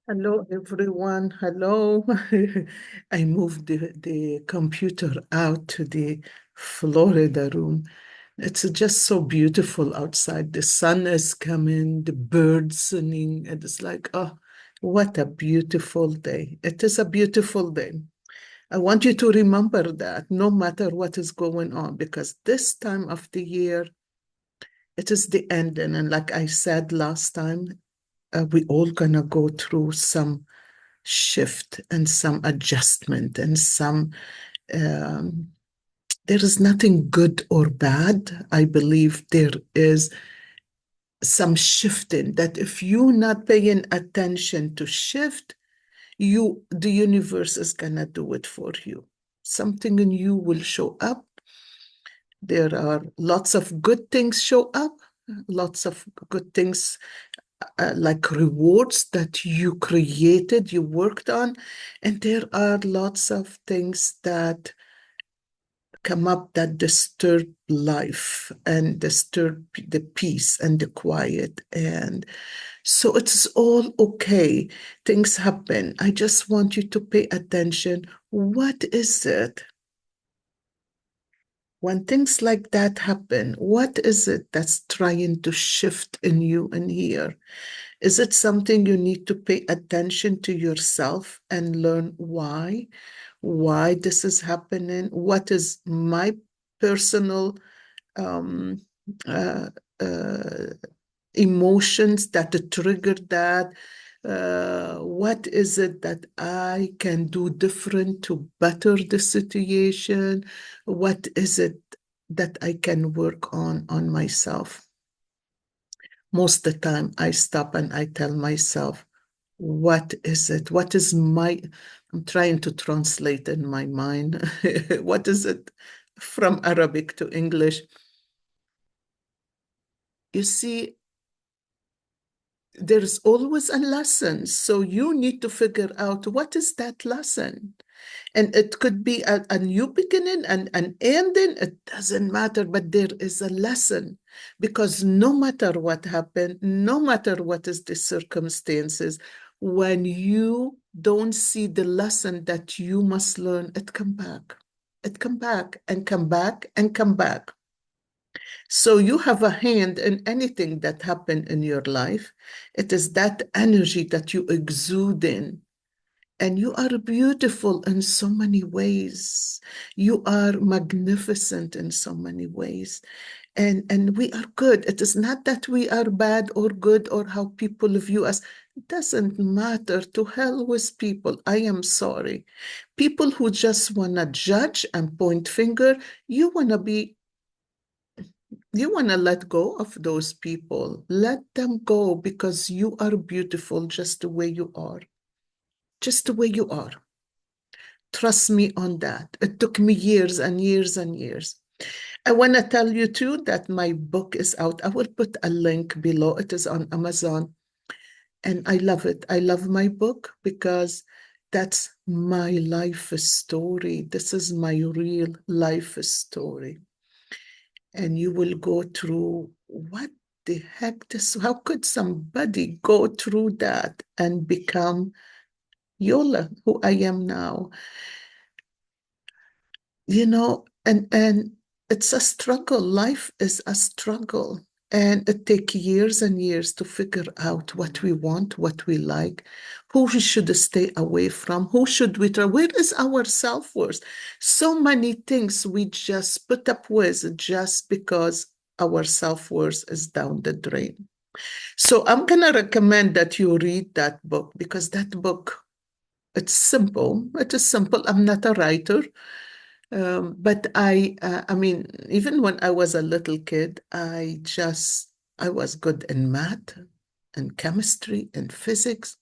Hello, everyone. Hello. I moved the computer out to the Florida room. It's just so beautiful outside. The sun is coming, the birds singing, and it's like, oh, what a beautiful day. It is a beautiful day. I want you to remember that no matter what is going on, because this time of the year, it is the ending. And like I said last time, we all gonna go through some shift and some adjustment and some um, there is nothing good or bad. I believe there is some shifting that if you're not paying attention to shift, the universe is gonna do it for you. Something in you will show up. There are lots of good things show up, lots of good things like rewards that you created, you worked on. And there are lots of things that come up that disturb life and disturb the peace and the quiet. And so it's all okay. Things happen. I just want you to pay attention. What is it? When things like that happen, what is it that's trying to shift in you and here? Is it something you need to pay attention to yourself and learn why this is happening? What is my personal um, uh, uh, emotions that triggered that? What is it that I can do different to better the situation? What is it that I can work on myself? Most of the time, I stop and I tell myself, what is it? What is I'm trying to translate in my mind. What is it from Arabic to English? You see, there's always a lesson. So you need to figure out what is that lesson. And it could be a new beginning and an ending. It doesn't matter, but there is a lesson. Because no matter what happened, no matter what is the circumstances, when you don't see the lesson that you must learn, it come back. It come back and come back and come back. So you have a hand in anything that happened in your life. It is that energy that you exude in. And you are beautiful in so many ways. You are magnificent in so many ways. And we are good. It is not that we are bad or good or how people view us. It doesn't matter. To hell with people. I am sorry. People who just want to judge and point finger, you want to be you want to let go of those people. Let them go because you are beautiful just the way you are. Just the way you are. Trust me on that. It took me years and years and years. I want to tell you too that my book is out. I will put a link below. It is on Amazon. And I love it. I love my book because that's my life story. This is my real life story. And you will go through what the heck this, how could somebody go through that and become Yola, who I am now? And it's a struggle. Life is a struggle. And it takes years and years to figure out what we want, what we like, who we should stay away from, who should we try, where is our self-worth? So many things we just put up with just because our self-worth is down the drain. So I'm gonna recommend that you read that book because that book, it's simple. It is simple. I'm not a writer. But I mean, even when I was a little kid, I was good in math and chemistry and physics.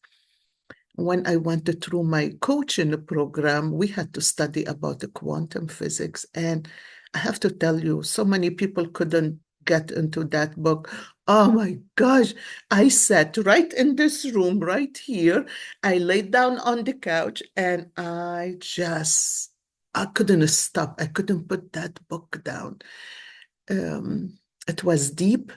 When I went through my coaching program, we had to study about the quantum physics. And I have to tell you, so many people couldn't get into that book. Oh my gosh, I sat right in this room, right here. I laid down on the couch and I couldn't stop. I couldn't put that book down. Um, it was deep,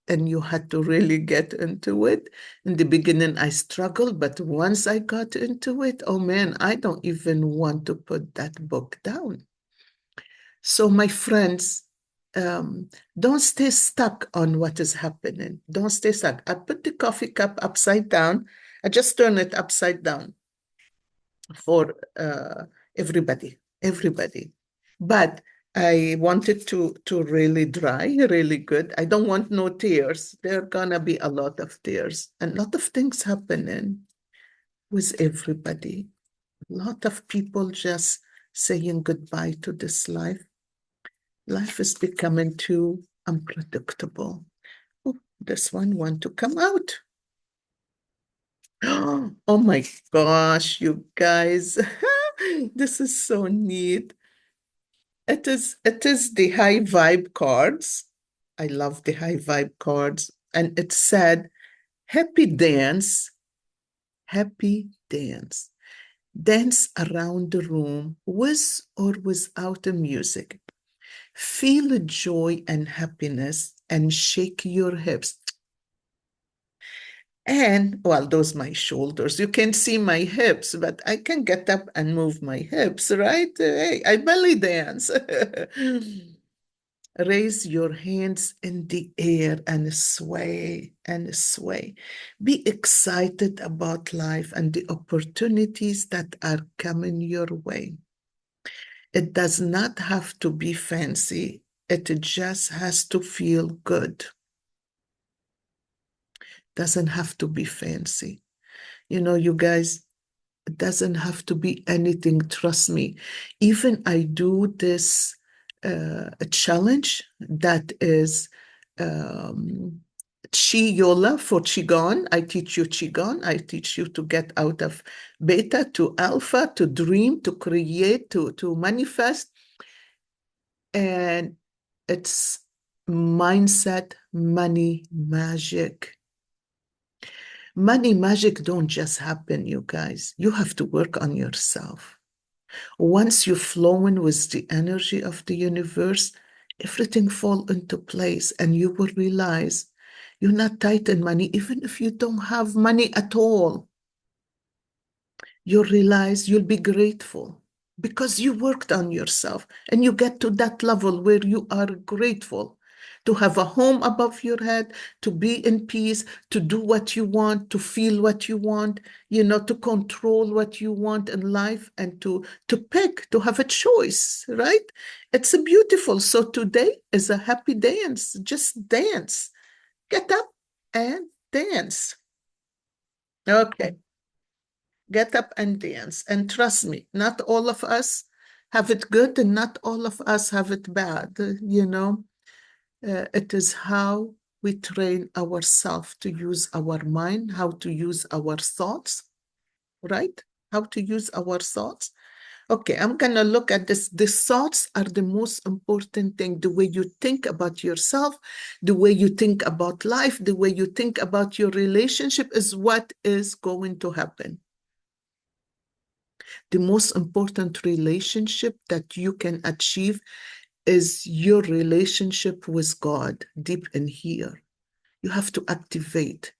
and you had to really get into it. In the beginning, I struggled, but once I got into it, oh man, I don't even want to put that book down. So, my friends, um, don't stay stuck on what is happening. Don't stay stuck. I put the coffee cup upside down. I just turn it upside down for everybody. But I want it to really dry, really good. I don't want no tears. There are gonna be a lot of tears and a lot of things happening with everybody. A lot of people just saying goodbye to this life. Life is becoming too unpredictable. Oh, this one want to come out. Oh my gosh, you guys. This is so neat. It is the high vibe cards. I love the high vibe cards. And it said, happy dance, happy dance. Dance around the room with or without the music. Feel joy and happiness and shake your hips. And well, those my shoulders. You can see my hips, but I can get up and move my hips, right? Hey, I belly dance. Raise your hands in the air and sway and sway. Be excited about life and the opportunities that are coming your way. It does not have to be fancy. It just has to feel good. Doesn't have to be fancy. You know, you guys, it doesn't have to be anything, trust me. Even I do this challenge that is Yola for Qigong. I teach you Qigong. I teach you to get out of beta to alpha, to dream, to create, to manifest. And it's mindset, money, magic. Money magic don't just happen, you guys. You have to work on yourself. Once you're flowing with the energy of the universe, everything fall into place and you will realize you're not tight in money, even if you don't have money at all. You'll realize you'll be grateful because you worked on yourself and you get to that level where you are grateful to have a home above your head, to be in peace, to do what you want, to feel what you want, to control what you want in life and to pick, to have a choice, right? It's a beautiful. So today is a happy dance. Just dance. Get up and dance. Okay. Get up and dance. And trust me, not all of us have it good and not all of us have it bad. It is how we train ourselves to use our mind, how to use our thoughts, right? How to use our thoughts. Okay, I'm going to look at this. The thoughts are the most important thing. The way you think about yourself, the way you think about life, the way you think about your relationship is what is going to happen. The most important relationship that you can achieve is your relationship with God deep in here. You have to activate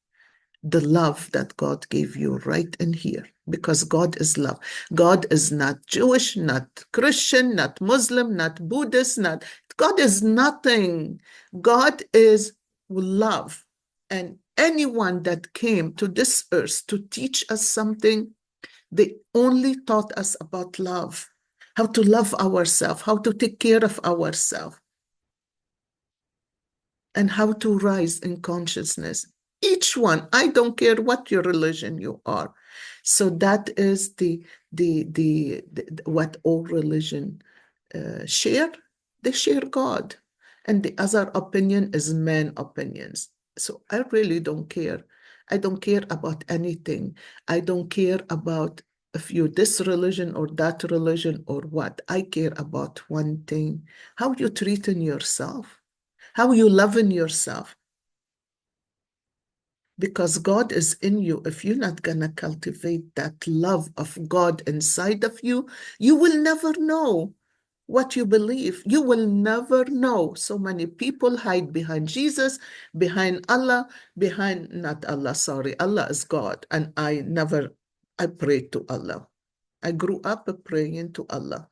the love that God gave you right in here because God is love. God is not Jewish, not Christian, not Muslim, not Buddhist, not God is nothing. God is love. And anyone that came to this earth to teach us something, they only taught us about love, how to love ourselves, how to take care of ourselves, and how to rise in consciousness. Each one, I don't care what your religion you are. So that is the what all religion share. They share God, and the other opinion is man opinions. So I really don't care. I don't care about anything. I don't care about if you're this religion or that religion or what. I care about one thing: how you treating yourself, how you loving yourself, because God is in you. If you're not going to cultivate that love of God inside of you, you will never know what you believe. You will never know. So many people hide behind Jesus, behind Allah, behind, not Allah, sorry, Allah is God. And I pray to Allah. I grew up praying to Allah.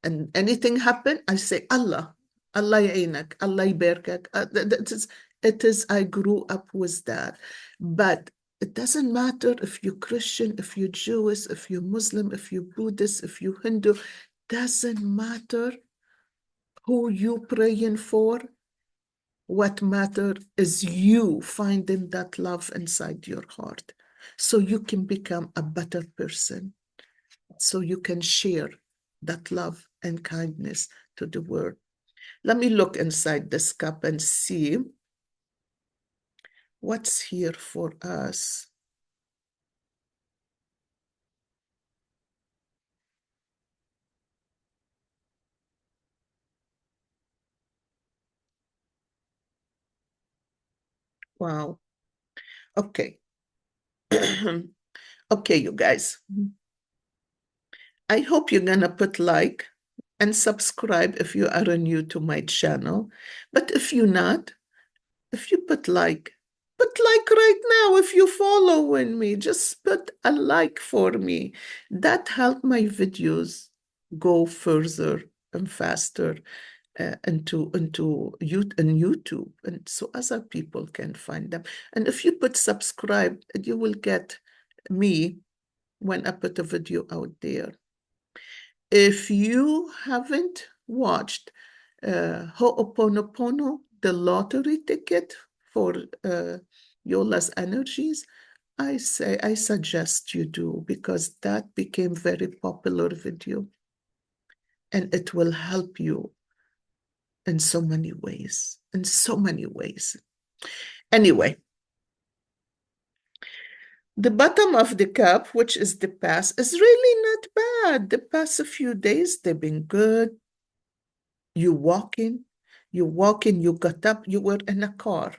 And anything happen, I say, Allah, Allah يعينك, Allah يباركك. I grew up with that. But it doesn't matter if you're Christian, if you're Jewish, if you're Muslim, if you're Buddhist, if you're Hindu, doesn't matter who you praying for. What matter is you finding that love inside your heart so you can become a better person, so you can share that love and kindness to the world. Let me look inside this cup and see what's here for us. Wow. Okay. Okay, you guys. I hope you're gonna put like and subscribe if you are new to my channel. But if you're not, if you put like right now. If you following me, just put a like for me. That help my videos go further and faster in YouTube, and so other people can find them. And if you put subscribe, you will get me when I put a video out there. If you haven't watched Ho'oponopono, the lottery ticket for Yola's energies, I suggest you do, because that became very popular video and it will help you in so many ways, in so many ways. Anyway, the bottom of the cup, which is the past, is really not bad. The past few days, they've been good. You walking, you got up, you were in a car.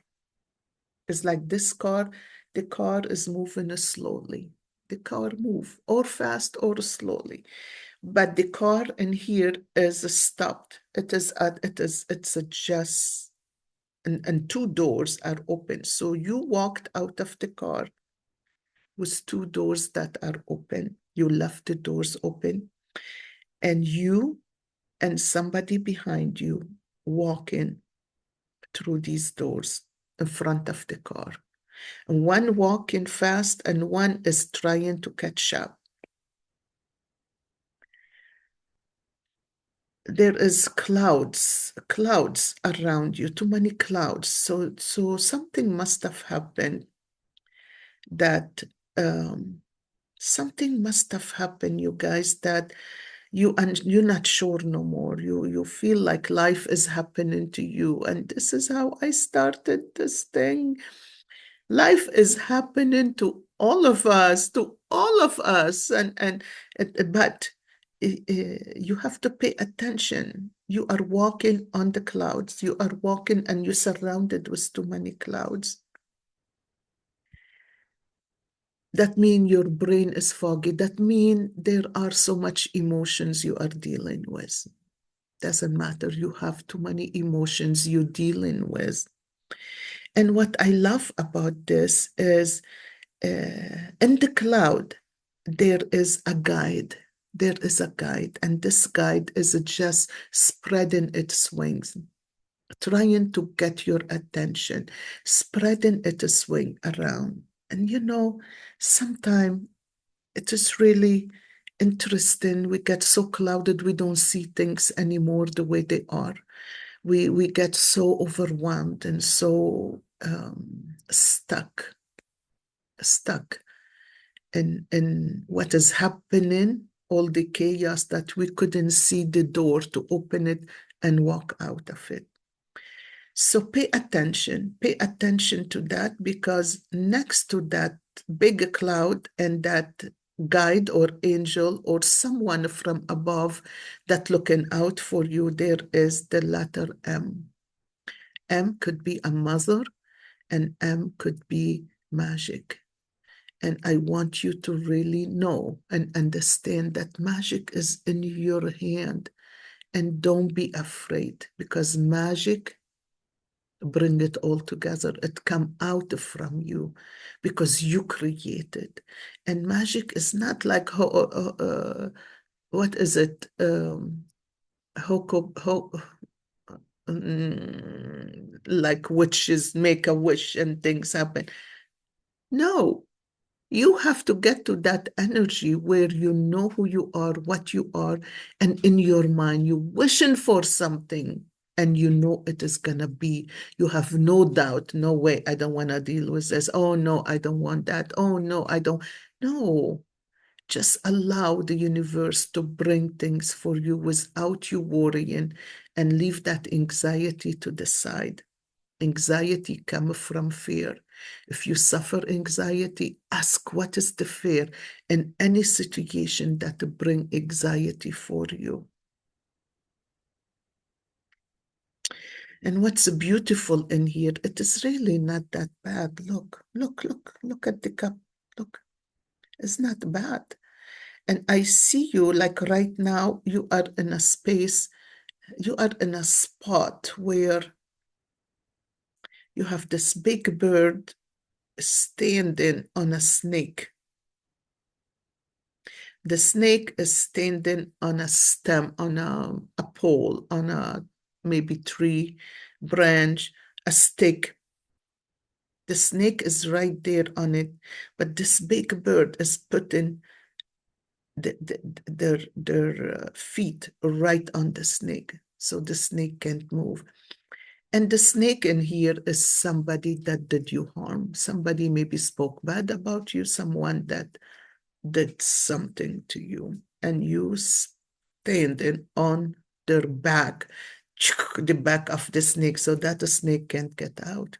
It's like this car, the car is moving slowly. The car move or fast or slowly. But the car in here is stopped. It's a just, and two doors are open. So you walked out of the car with two doors that are open. You left the doors open, and you and somebody behind you walking through these doors in front of the car. And one walking fast and one is trying to catch up. There is clouds around you, too many clouds. So something must have happened that something must have happened, you guys, that you're not sure no more. You feel like life is happening to you. And this is how I started this thing. Life is happening to all of us, but you have to pay attention. You are walking on the clouds. You are walking and you're surrounded with too many clouds. That means your brain is foggy. That means there are so much emotions you are dealing with. Doesn't matter. You have too many emotions you're dealing with. And what I love about this is in the cloud, there is a guide. There is a guide, and this guide is just spreading its wings, trying to get your attention, spreading its wing around. And sometimes it is really interesting. We get so clouded, we don't see things anymore the way they are. We get so overwhelmed and so stuck in what is happening, all the chaos, that we couldn't see the door to open it and walk out of it. So pay attention to that, because next to that big cloud and that guide or angel or someone from above that looking out for you, there is the letter M. M could be a mother and M could be magic. And I want you to really know and understand that magic is in your hand. And don't be afraid, because magic bring it all together. It come out from you because you created. And magic is not like what is it? Hoko, ho, like witches make a wish and things happen. No, you have to get to that energy where you know who you are, what you are, and in your mind, you're wishing for something and you know it is going to be. You have no doubt, no way, I don't want to deal with this. Oh, no, I don't want that. Oh, no, I don't. No, just allow the universe to bring things for you without you worrying, and leave that anxiety to the side. Anxiety comes from fear. If you suffer anxiety, ask what is the fear in any situation that bring anxiety for you. And what's beautiful in here, it is really not that bad. Look, look, look, look at the cup. Look, it's not bad. And I see you like right now, you are in a space, you are in a spot where you have this big bird standing on a snake. The snake is standing on a stem, on a pole, on a maybe tree branch, a stick. The snake is right there on it, but this big bird is putting their feet right on the snake, so the snake can't move. And the snake in here is somebody that did you harm. Somebody maybe spoke bad about you, someone that did something to you, and you standing on their back, the back of the snake, so that the snake can't get out.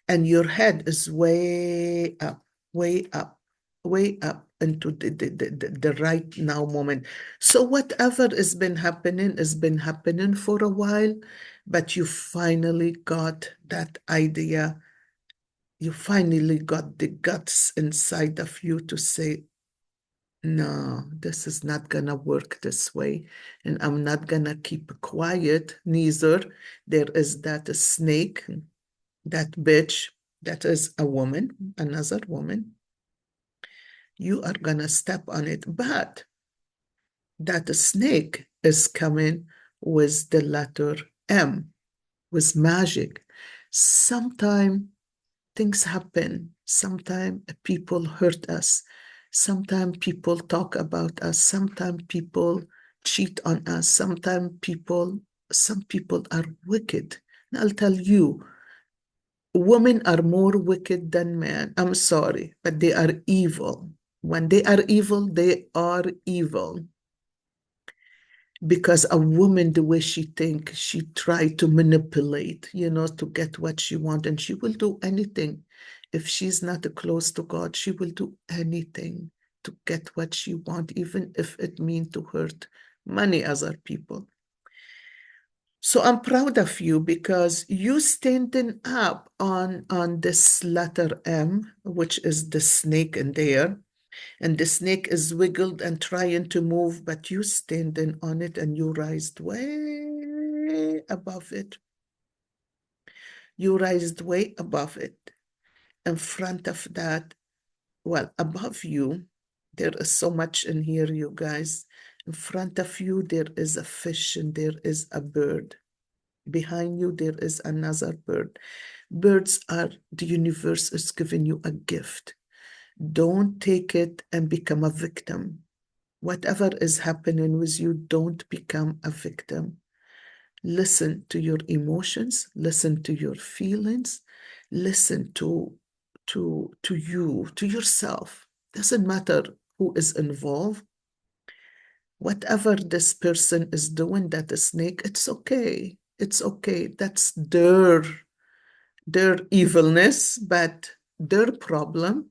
And your head is way up, way up, way up into the right now moment. So whatever has been happening for a while, but you finally got that idea. You finally got the guts inside of you to say, no, this is not gonna work this way. And I'm not gonna keep quiet, neither. There is that snake, that bitch, that is a woman, another woman. You are gonna step on it. But that snake is coming with the letter M, with magic. Sometimes things happen. Sometimes people hurt us. Sometimes people talk about us. Sometimes people cheat on us. Some people are wicked. And I'll tell you, women are more wicked than men. I'm sorry, but they are evil. When they are evil, they are evil. Because a woman, the way she thinks, she try to manipulate, to get what she wants, and she will do anything. If she's not close to God, she will do anything to get what she wants, even if it means to hurt many other people. So I'm proud of you, because you standing up on this letter M, which is the snake in there, and the snake is wiggled and trying to move, but you standing on it, and you raised way above it. You raised way above it. In front of that, well, above you, there is so much in here, you guys. In front of you, there is a fish and there is a bird. Behind you, there is another bird. Birds are, the universe is giving you a gift. Don't take it and become a victim. Whatever is happening with you, don't become a victim. Listen to your emotions, listen to your feelings, listen to you, to yourself. Doesn't matter who is involved. Whatever this person is doing, that is snake, it's okay. It's okay. That's their evilness, but their problem.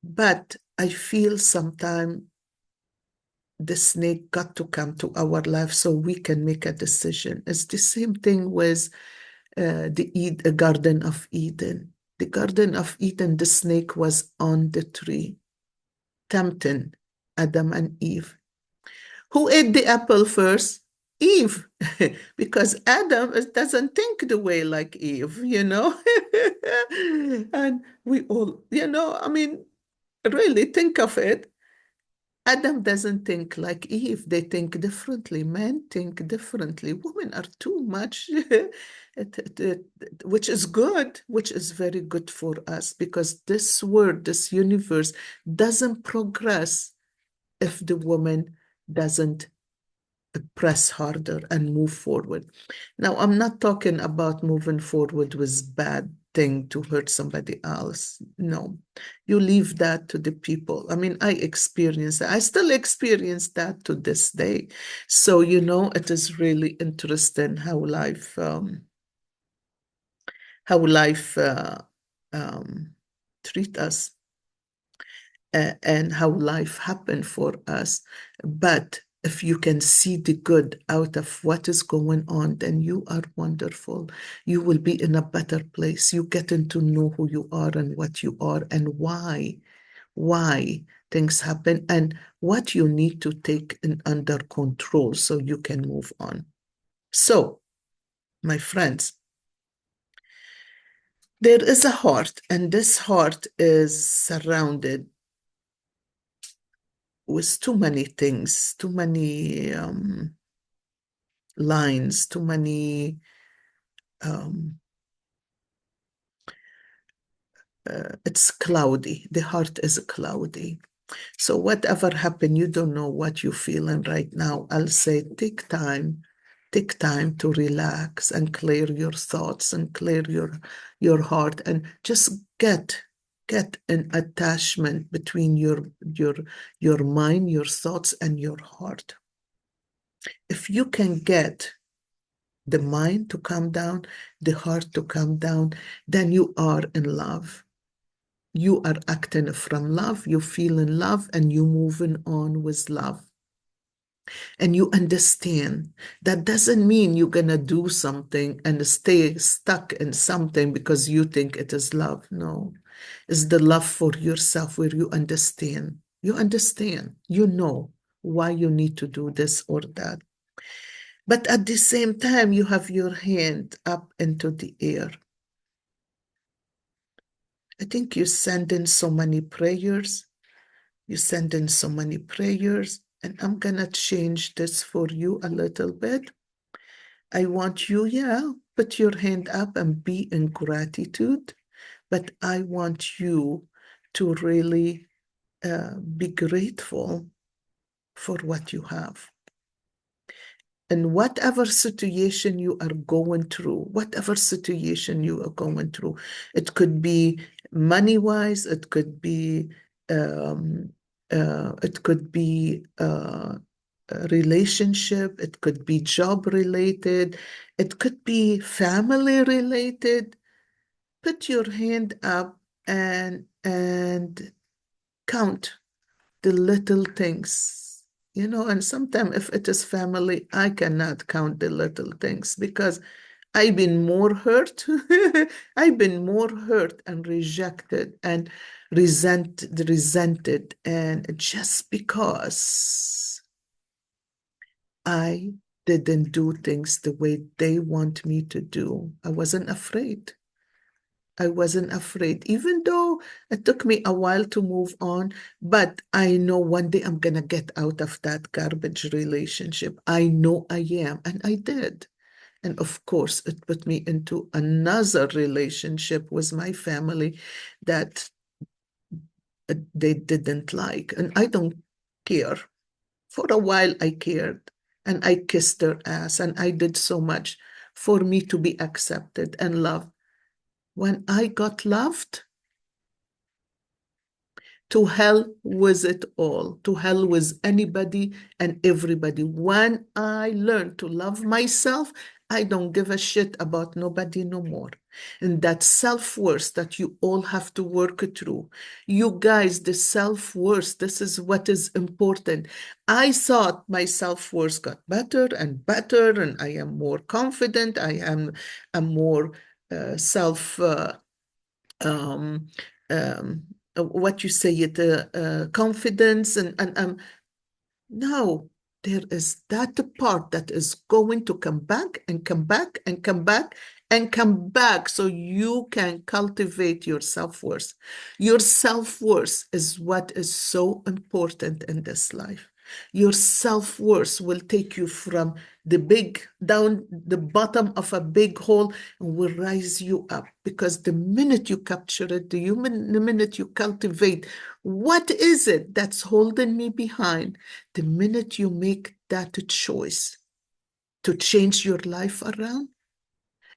But I feel sometimes the snake got to come to our life so we can make a decision. It's the same thing with the Garden of Eden. The Garden of Eden, the snake was on the tree, tempting Adam and Eve. Who ate the apple first? Eve, because Adam doesn't think the way like Eve, you know? And we all, I mean, really think of it. Adam doesn't think like Eve. They think differently. Men think differently. Women are too much, which is good, which is very good for us because this world, this universe doesn't progress if the woman doesn't press harder and move forward. Now, I'm not talking about moving forward with bad thing to hurt somebody else. No, you leave that to the people. I mean, I experience that. I still experience that to this day. So, it is really interesting how life um, treat us and how life happened for us. But if you can see the good out of what is going on, then you are wonderful. You will be in a better place. You getting to know who you are and what you are and why things happen and what you need to take in under control so you can move on. So, my friends, there is a heart, and this heart is surrounded with too many things, too many lines, too many. Um, it's cloudy. The heart is cloudy. So whatever happened, you don't know what you're feeling right now. I'll say take time to relax and clear your thoughts and clear your heart and just get an attachment between your mind, your thoughts, and your heart. If you can get the mind to calm down, the heart to calm down, then you are in love. You are acting from love, you feel in love, and you moving on with love. And you understand that doesn't mean you're going to do something and stay stuck in something because you think it is love. No, it's the love for yourself where you understand. You understand. You know why you need to do this or that. But at the same time, you have your hand up into the air. I think you send in so many prayers. You send in so many prayers, and I'm going to change this for you a little bit. I want you, yeah, put your hand up and be in gratitude, but I want you to really be grateful for what you have. And whatever situation you are going through, whatever situation you are going through, it could be money-wise, um, it could be a relationship, it could be job related, it could be family related. Put your hand up and count the little things, and sometimes if it is family, I cannot count the little things because I've been more hurt. I've been more hurt and rejected and resented. And just because I didn't do things the way they want me to do, I wasn't afraid. I wasn't afraid, even though it took me a while to move on. But I know one day I'm going to get out of that garbage relationship. I know I am, and I did. And of course, it put me into another relationship with my family that they didn't like. And I don't care. For a while, I cared and I kissed their ass and I did so much for me to be accepted and loved. When I got loved, to hell with it all, to hell with anybody and everybody. When I learned to love myself, I don't give a shit about nobody no more. And that self-worth that you all have to work through. You guys, the self-worth, this is what is important. I thought my self-worth got better and better, and I am more confident. I am a more self um, um, what you say it confidence and no, there is that part that is going to come back and come back and come back and come back so you can cultivate your self-worth. Your self-worth is what is so important in this life. Your self-worth will take you from the big down the bottom of a big hole and will rise you up, because the minute you capture it, the minute you cultivate what is it that's holding me behind, the minute you make that choice to change your life around.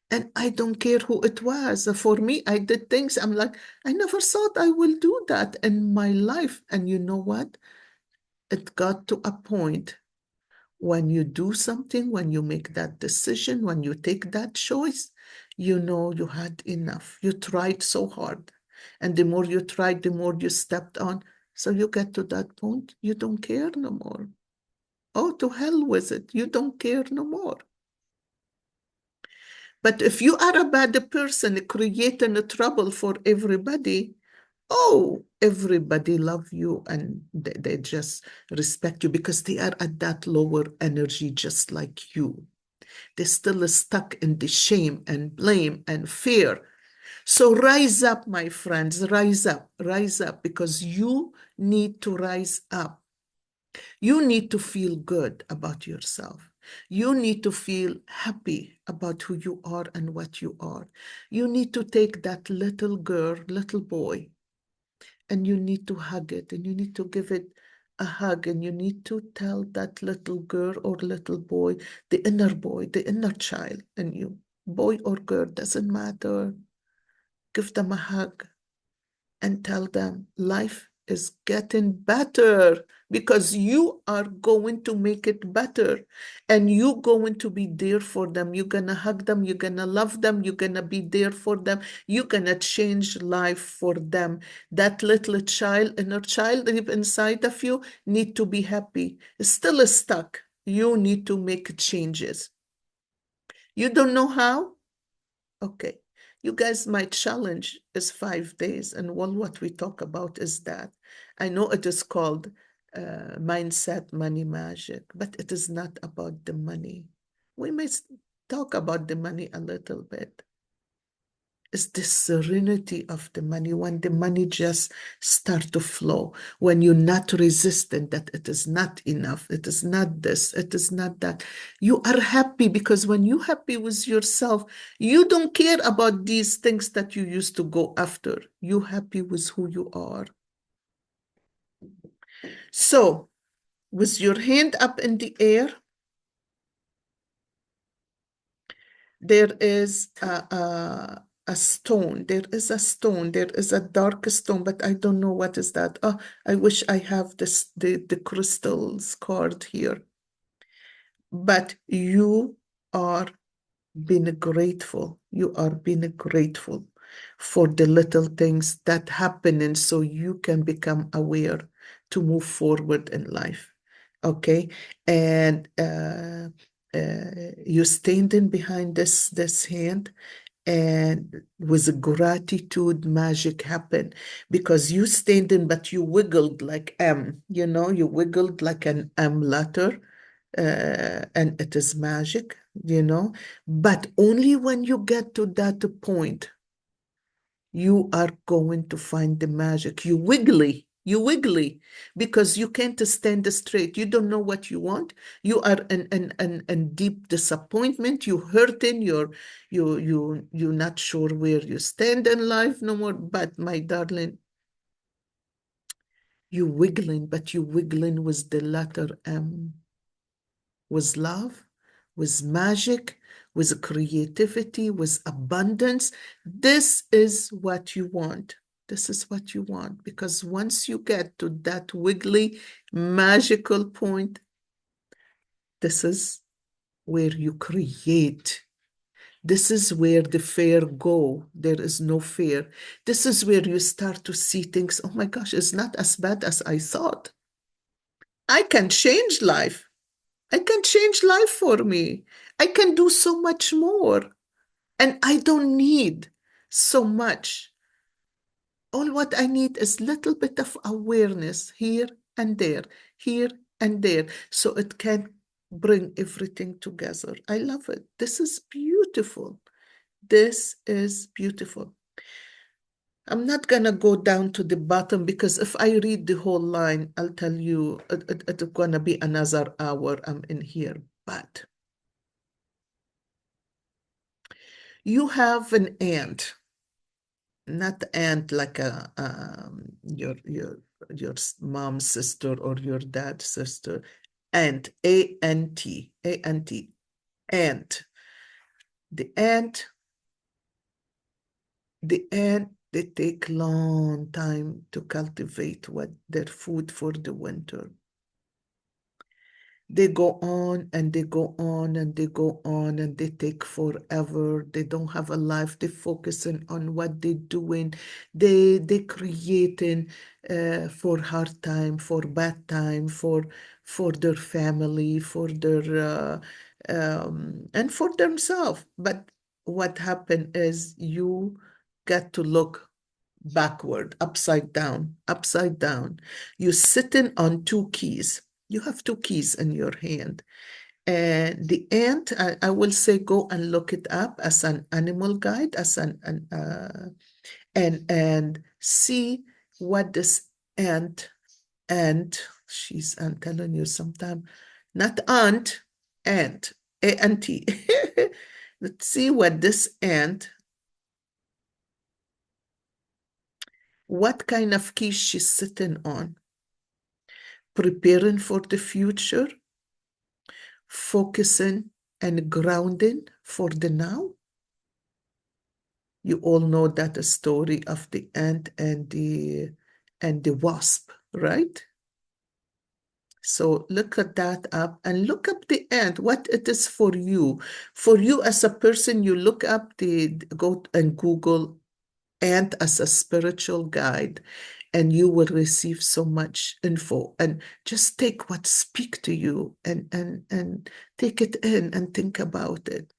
And I don't care who it was. For me, I did things, I'm like, I never thought I will do that in my life. And you know what? It got to a point when you do something, when you make that decision, when you take that choice, you know you had enough. You tried so hard. And the more you tried, the more you stepped on. So you get to that point, you don't care no more. Oh, to hell with it. You don't care no more. But if you are a bad person creating a trouble for everybody, oh, everybody love you and they just respect you because they are at that lower energy just like you. They're still stuck in the shame and blame and fear. So rise up, my friends, rise up, because you need to rise up. You need to feel good about yourself. You need to feel happy about who you are and what you are. You need to take that little girl, little boy, and you need to hug it and you need to give it a hug and you need to tell that little girl or little boy, the inner child in you, boy or girl, doesn't matter. Give them a hug and tell them life is getting better because you are going to make it better and you're going to be there for them. You're going to hug them. You're going to love them. You're going to be there for them. You're going to change life for them. That little child, inner child deep inside of you need to be happy. It's still stuck. You need to make changes. You don't know how? Okay. You guys, my challenge is 5 days. And what we talk about is that I know it is called mindset, money magic, but it is not about the money. We may talk about the money a little bit. It's the serenity of the money, when the money just start to flow, when you're not resistant that it is not enough, it is not this, it is not that. You are happy because when you're happy with yourself, you don't care about these things that you used to go after. You're happy with who you are. So, with your hand up in the air, there is a stone. There is a stone. There is a dark stone, but I don't know what is that. Oh, I wish I have the crystals card here. But you are being grateful. You are being grateful for the little things that happen, and so you can become aware to move forward in life. Okay, and you standing behind this hand, and with gratitude magic happen because you standing but you wiggled like you wiggled like an letter, and it is magic. But only when you get to that point you are going to find the magic. You wiggly because you can't stand straight. You don't know what you want. You are in deep disappointment. You hurting. You're not sure where you stand in life no more. But my darling, you wiggling, but you wiggling with the letter M, with love, with magic, with creativity, with abundance. This is what you want. This is what you want. Because once you get to that wiggly, magical point, this is where you create. This is where the fear go. There is no fear. This is where you start to see things. Oh my gosh, it's not as bad as I thought. I can change life. I can change life for me. I can do so much more. And I don't need so much. All what I need is little bit of awareness here and there, here and there. So it can bring everything together. I love it. This is beautiful. This is beautiful. I'm not going to go down to the bottom because if I read the whole line, I'll tell you it's going to be another hour I'm in here. But you have an aunt, not aunt like your mom's sister or your dad's sister. Aunt, A-N-T, A-N-T, aunt. The aunt, they take long time to cultivate what their food for the winter. They go on and they go on and they go on and they take forever. They don't have a life. They're focusing on what they're doing. They creating for hard time, for bad time, for their family, for their and for themselves. But what happened is you got to look backward, upside down, upside down. You're sitting on two keys. You have two keys in your hand. And the ant, I will say, go and look it up as an animal guide, as and see what this ant, I'm telling you sometime, not ant, A-N-T. Let's see what this ant, what kind of key she's sitting on. Preparing for the future, focusing and grounding for the now. You all know that story of the ant and the wasp, right? So look at that up and look up the ant, what it is for you. For you as a person, you look up go and Google ant as a spiritual guide, and you will receive so much info. And just take what speak to you and take it in and think about it.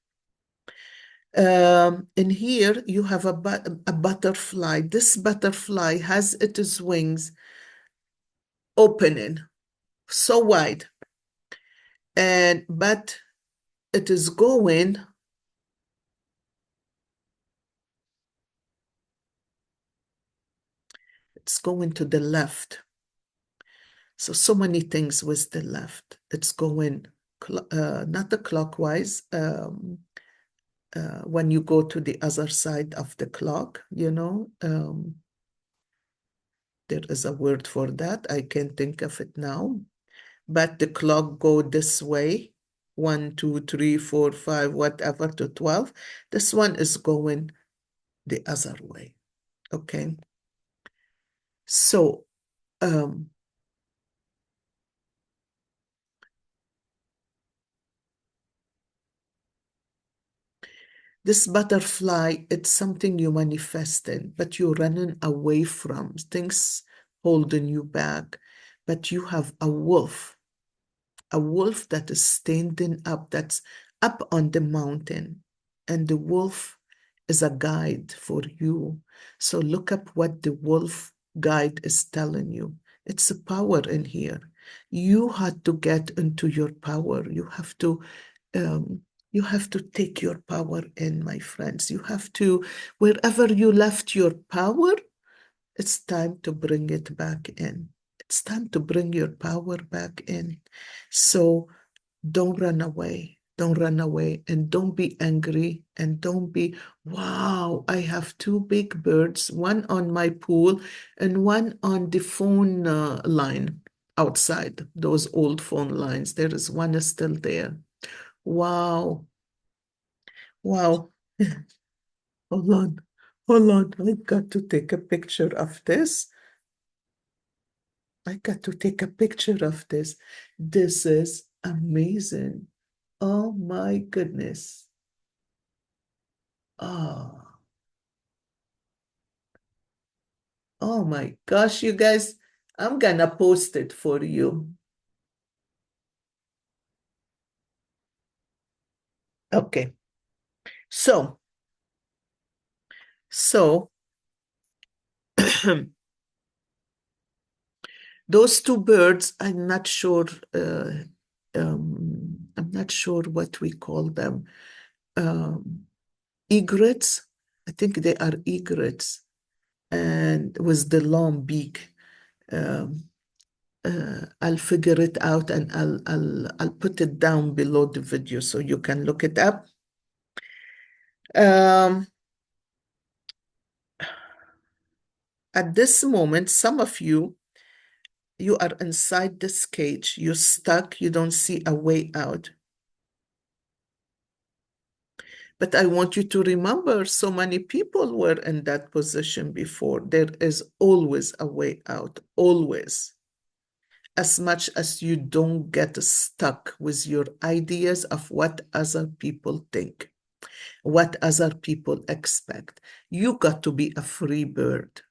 In here, you have a butterfly. This butterfly has its wings opening so wide, but it is going. It's going to the left. So many things with the left. It's going not the clockwise. When you go to the other side of the clock, there is a word for that. I can't think of it now. But the clock go this way, 1, 2, 3, 4, 5, whatever to 12. This one is going the other way. Okay. So this butterfly, it's something you manifest in, but you're running away from things holding you back. But you have a wolf that is standing up, that's up on the mountain. And the wolf is a guide for you. So look up what the wolf guide is telling you. It's a power in here. You had to get into your power. Um, you have to take your power in, my friends. You have to, wherever you left your power, it's time to bring it back in. It's time to bring your power back in. So don't run away. Don't run away and don't be angry and don't be, wow, I have two big birds, one on my pool and one on the phone line outside, those old phone lines. There is one is still there. Wow. Wow. Hold on. Hold on. I got to take a picture of this. I got to take a picture of this. This is amazing. Oh my goodness. Oh, oh my gosh, you guys, I'm gonna post it for you. Okay. So, so Those two birds, I'm not sure what we call them. Um, Egrets. I think they are egrets, and with the long beak. Um, I'll figure it out and I'll put it down below the video so you can look it up. Um, at this moment, some of you, you are inside this cage, you're stuck, you don't see a way out. But I want you to remember so many people were in that position before. There is always a way out, always. As much as you don't get stuck with your ideas of what other people think, what other people expect. You got to be a free bird.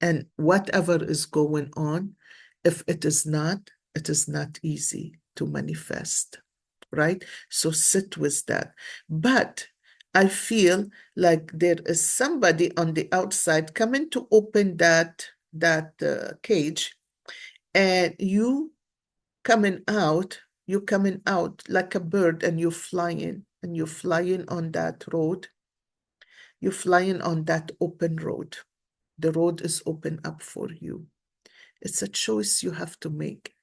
And whatever is going on, if it is not easy to manifest, right? So sit with that. But I feel like there is somebody on the outside coming to open that cage, and you coming out like a bird, and you're flying on that road. You're flying on that open road. The road is open up for you. It's a choice you have to make,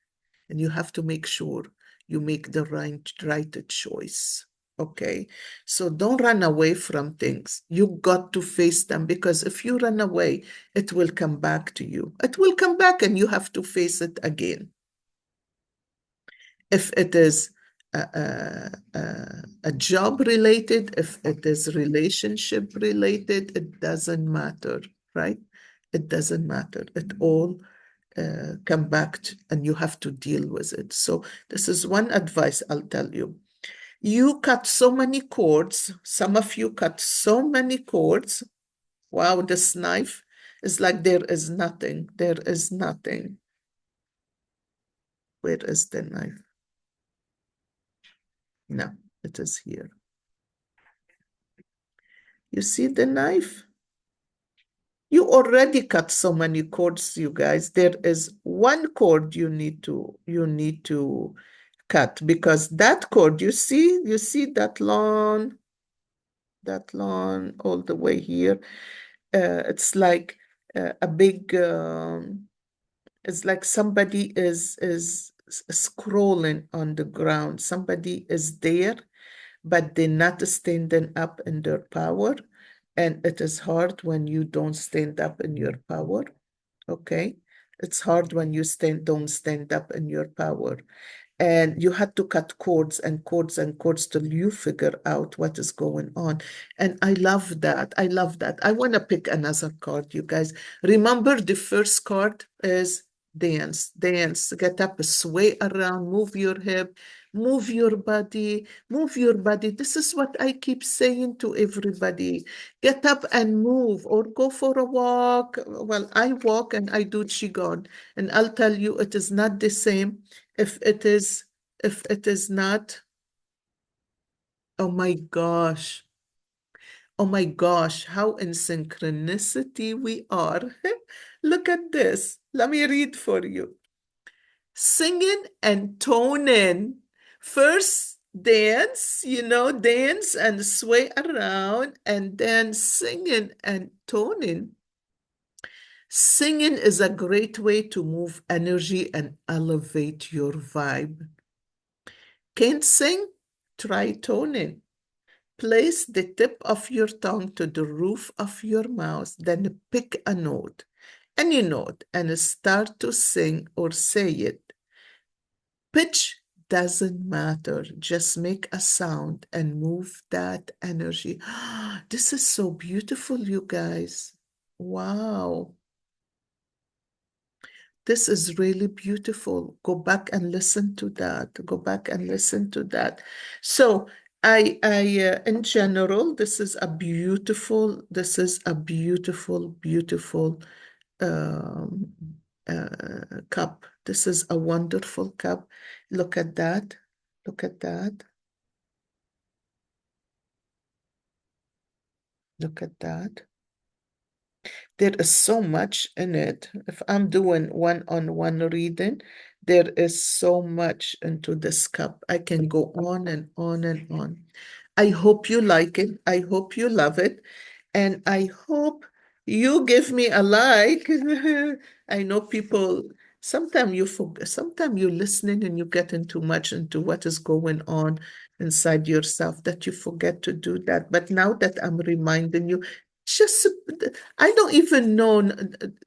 and you have to make sure you make the right choice. Okay, so don't run away from things. You got to face them, because if you run away, it will come back to you. It will come back, and you have to face it again. If it is a job related, if it is relationship related, it doesn't matter, right? It doesn't matter. It all come back and you have to deal with it. So this is one advice I'll tell you. You cut so many cords. Some of you cut so many cords. Wow, this knife is like there is nothing. There is nothing. Where is the knife? No, it is here. You see the knife? You already cut so many cords, you guys. There is one cord you need to cut, because that cord, you see that long all the way here. It's like a big it's like somebody is scrolling on the ground. Somebody is there, but they're not standing up in their power. And it is hard when you don't stand up in your power. Okay? It's hard when you don't stand up in your power. And you had to cut cords and cords and cords till you figure out what is going on. And I love that. I love that. I want to pick another card, you guys. Remember, the first card is dance, dance, get up, sway around, move your hip, move your body, move your body. This is what I keep saying to everybody. Get up and move, or go for a walk. Well, I walk and I do qigong, and I'll tell you, it is not the same if it is not. Oh my gosh. Oh my gosh, how in synchronicity we are. Look at this. Let me read for you. Singing and toning. First, dance, dance and sway around, and then singing and toning. Singing is a great way to move energy and elevate your vibe. Can't sing? Try toning. Place the tip of your tongue to the roof of your mouth, then pick a note, any note, and start to sing or say it. Pitch doesn't matter. Just make a sound and move that energy. This is so beautiful, you guys. Wow. This is really beautiful. Go back and listen to that. Go back and listen to that. So in general, this is a beautiful, beautiful um, cup. This is a wonderful cup. Look at that. Look at that. Look at that. There is so much in it. If I'm doing one-on-one reading, there is so much into this cup. I can go on and on and on. I hope you like it. I hope you love it. And I hope you give me a like. I know people, sometimes you forget, sometimes you're listening and you get too much into what is going on inside yourself that you forget to do that. But now that I'm reminding you, just I don't even know.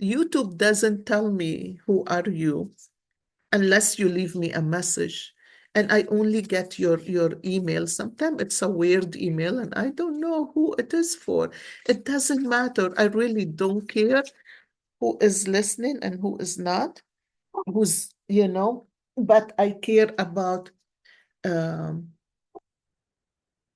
YouTube doesn't tell me who are you unless you leave me a message. And I only get your email. Sometimes it's a weird email and I don't know who it is for. It doesn't matter. I really don't care who is listening and who is not, but I care about um,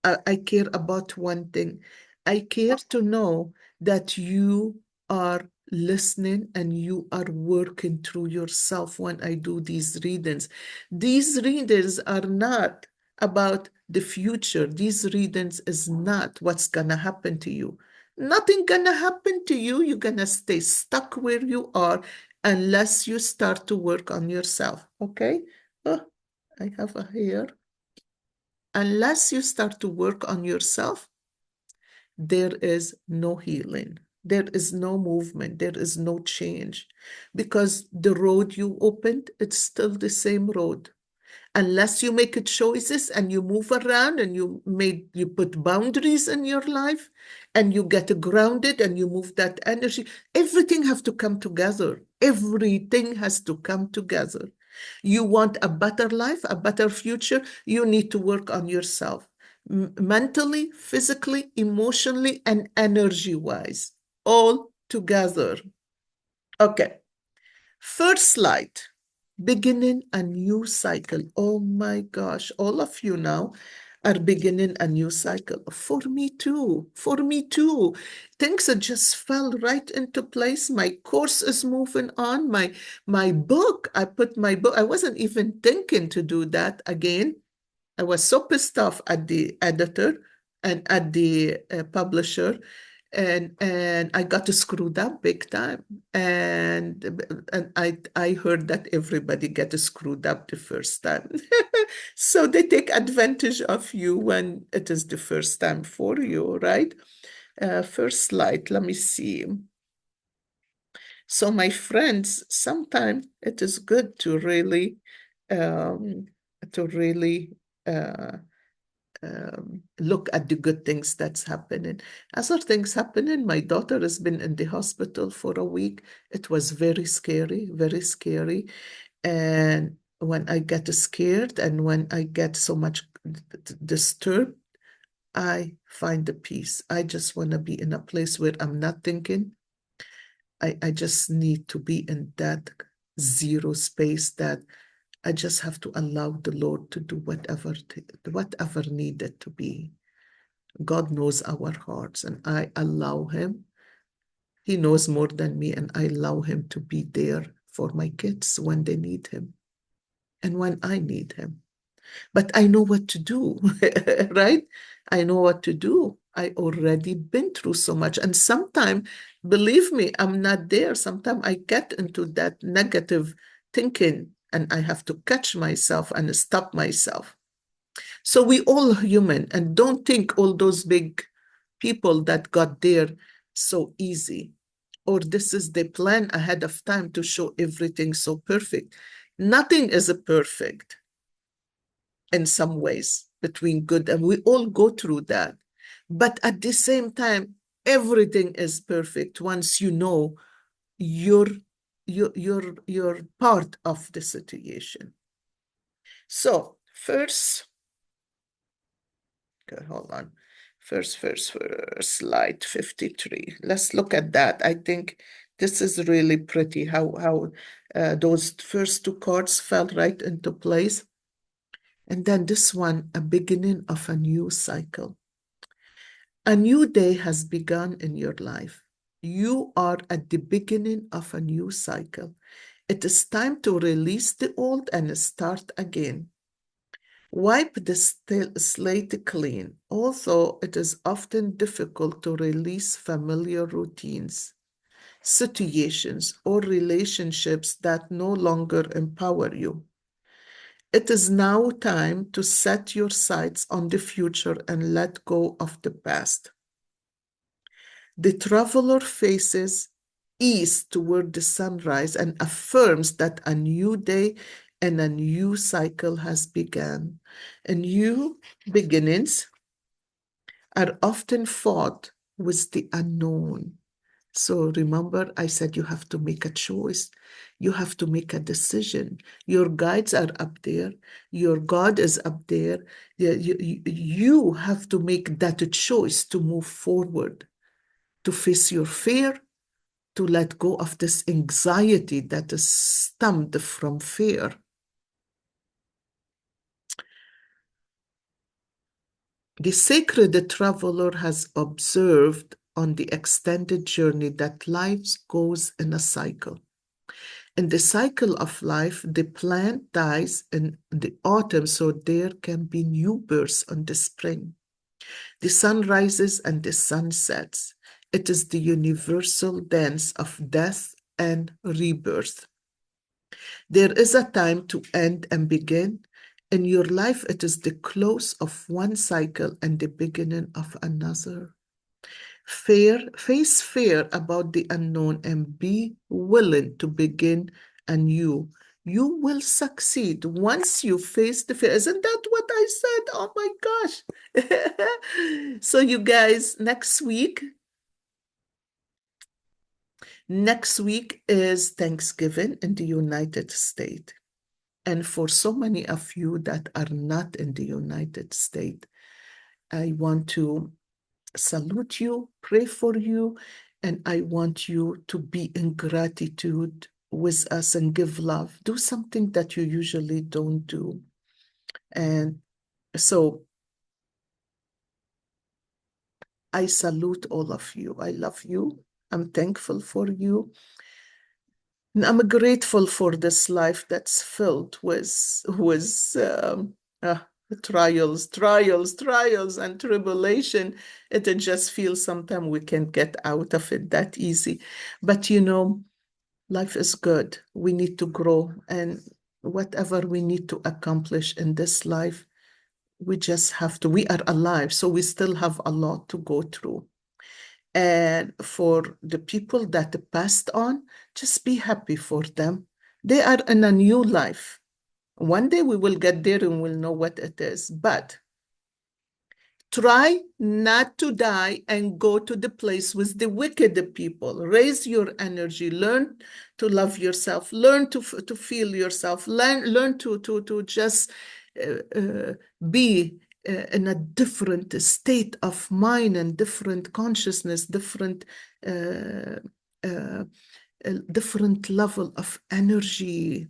I care about one thing. I care to know that you are listening and you are working through yourself when I do these readings. These readings are not about the future. These readings is not what's gonna happen to you. Nothing gonna happen to you. You're gonna stay stuck where you are unless you start to work on yourself. Okay? Oh, I have a hair. Unless you start to work on yourself, there is no healing. There is no movement. There is no change because the road you opened, it's still the same road unless you make choices and you move around and you put boundaries in your life and you get grounded and you move that energy. Everything has to come together. Everything has to come together. You want a better life, a better future, you need to work on yourself, mentally, physically, emotionally, and energy wise, all together. Okay. First slide, beginning a new cycle. Oh my gosh, all of you now are beginning a new cycle. For me too, for me too. Things that just fell right into place. My course is moving on. My book, I put my book, I wasn't even thinking to do that again. I was so pissed off at the editor and at the publisher, and I got screwed up big time. And I heard that everybody gets screwed up the first time, so they take advantage of you when it is the first time for you, right? First slide. Let me see. So, my friends, sometimes it is good um, to really. Uh, look at the good things that's happening. Other things happening. My daughter has been in the hospital for a week. It was very scary, very scary. And when I get scared and when I get so much disturbed, I find the peace. I just want to be in a place where I'm not thinking. I just need to be in that zero space that I just have to allow the Lord to do whatever needed to be. God knows our hearts, and I allow Him. He knows more than me, and I allow Him to be there for my kids when they need Him and when I need Him. But I know what to do, right? I know what to do. I already been through so much. And sometimes, believe me, I'm not there. Sometimes I get into that negative thinking and I have to catch myself and stop myself. So we all human, and don't think all those big people that got there so easy, or this is the plan ahead of time to show everything so perfect. Nothing is perfect in some ways between good, and we all go through that. But at the same time, everything is perfect once you know you're you're part of the situation. So first, okay, hold on. First, slide 53. Let's look at that. I think this is really pretty how those first two cards fell right into place. And then this one, a beginning of a new cycle. A new day has begun in your life. You are at the beginning of a new cycle. It is time to release the old and start again. Wipe the slate clean, although it is often difficult to release familiar routines. situations, or relationships that no longer empower you. It is now time to set your sights on the future and let go of the past. The traveler faces east toward the sunrise and affirms that a new day and a new cycle has begun. And new beginnings are often fought with the unknown. So remember, I said you have to make a choice. You have to make a decision. Your guides are up there. Your God is up there. You have to make that choice to move forward, to face your fear, to let go of this anxiety that is stemmed from fear. The sacred traveler has observed on the extended journey that life goes in a cycle. In the cycle of life, the plant dies in the autumn, so there can be new births in the spring. The sun rises and the sun sets. It is the universal dance of death and rebirth. There is a time to end and begin. In your life, it is the close of one cycle and the beginning of another. Face fear about the unknown and be willing to begin anew. You will succeed once you face the fear. Isn't that what I said? Oh my gosh. So you guys, next week is Thanksgiving in the United States. And for so many of you that are not in the United States, I want to salute you, pray for you, and I want you to be in gratitude with us and give love. Do something that you usually don't do. And so I salute all of you. I love you. I'm thankful for you. And I'm grateful for this life that's filled with uh, trials, and tribulation. It just feels sometimes we can't get out of it that easy. But life is good. We need to grow, and whatever we need to accomplish in this life, we just have to. We are alive, so we still have a lot to go through. And for the people that passed on, just be happy for them. They are in a new life. One day we will get there and we'll know what it is. But try not to die and go to the place with the wicked people. Raise your energy. Learn to love yourself. Learn to feel yourself. Learn to just be in a different state of mind and different consciousness, uh, uh, different level of energy.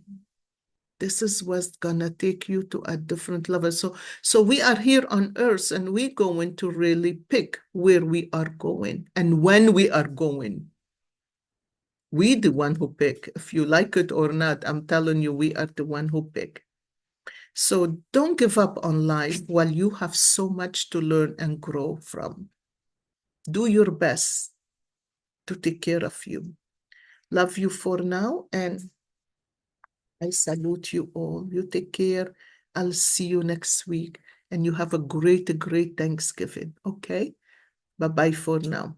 This is what's gonna take you to a different level. So we are here on earth and we're going to really pick where we are going and when we are going. We the one who pick. If you like it or not, I'm telling you, we are the one who pick. So don't give up on life while you have so much to learn and grow from. Do your best to take care of you. Love you for now, and I salute you all. You take care. I'll see you next week, and you have a great Thanksgiving. Okay? Bye-bye for now.